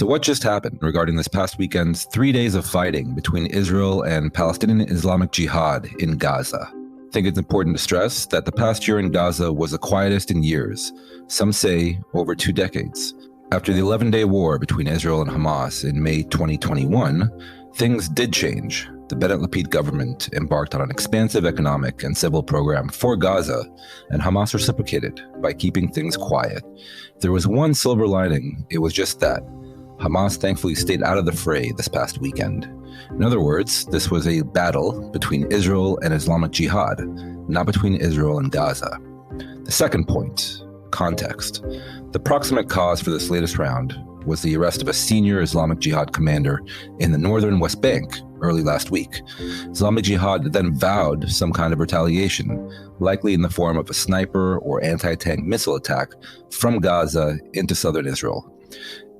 So what just happened regarding this past weekend's 3 days of fighting between Israel and Palestinian Islamic Jihad in Gaza? I think it's important to stress that the past year in Gaza was the quietest in years, some say over 2 decades. After the 11-day war between Israel and Hamas in May 2021, things did change. The Bennett-Lapid government embarked on an expansive economic and civil program for Gaza, and Hamas reciprocated by keeping things quiet. If there was one silver lining, it was just that. Hamas thankfully stayed out of the fray this past weekend. In other words, this was a battle between Israel and Islamic Jihad, not between Israel and Gaza. The second point, context. The proximate cause for this latest round was the arrest of a senior Islamic Jihad commander in the northern West Bank early last week. Islamic Jihad then vowed some kind of retaliation, likely in the form of a sniper or anti-tank missile attack from Gaza into southern Israel.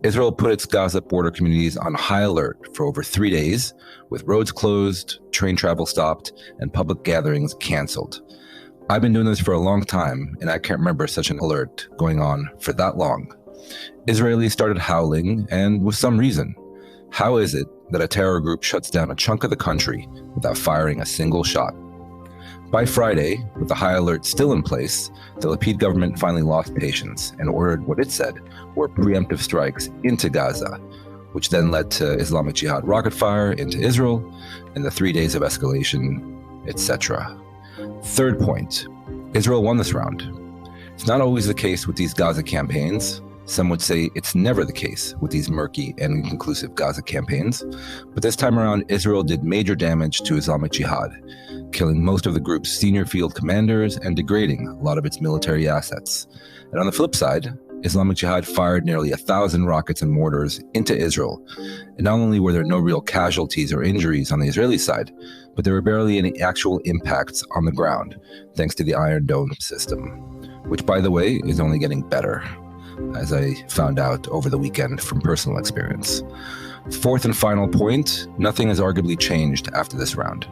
Israel put its Gaza border communities on high alert for over 3 days, with roads closed, train travel stopped, and public gatherings canceled. I've been doing this for a long time, and I can't remember such an alert going on for that long. Israelis started howling, and with some reason. How is it that a terror group shuts down a chunk of the country without firing a single shot? By Friday, with the high alert still in place, the Lapid government finally lost patience and ordered what it said were preemptive strikes into Gaza, which then led to Islamic Jihad rocket fire into Israel and the 3 days of escalation, etc. Third point, Israel won this round. It's not always the case with these Gaza campaigns. Some would say it's never the case with these murky and inconclusive Gaza campaigns. But this time around, Israel did major damage to Islamic Jihad, killing most of the group's senior field commanders and degrading a lot of its military assets. And on the flip side, Islamic Jihad fired nearly 1,000 rockets and mortars into Israel. And not only were there no real casualties or injuries on the Israeli side, but there were barely any actual impacts on the ground, thanks to the Iron Dome system, which, by the way, is only getting better, as I found out over the weekend from personal experience. Fourth and final point, nothing has arguably changed after this round.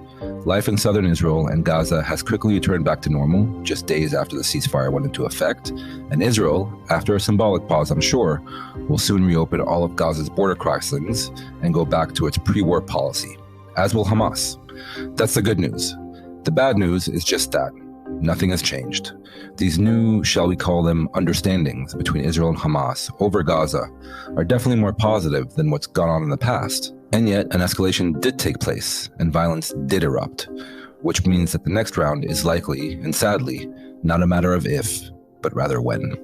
Life in southern Israel and Gaza has quickly returned back to normal, just days after the ceasefire went into effect, and Israel, after a symbolic pause I'm sure, will soon reopen all of Gaza's border crossings and go back to its pre-war policy, as will Hamas. That's the good news. The bad news is just that. Nothing has changed. These new, shall we call them, understandings between Israel and Hamas over Gaza are definitely more positive than what's gone on in the past. And yet, an escalation did take place, and violence did erupt, which means that the next round is likely, and sadly, not a matter of if, but rather when.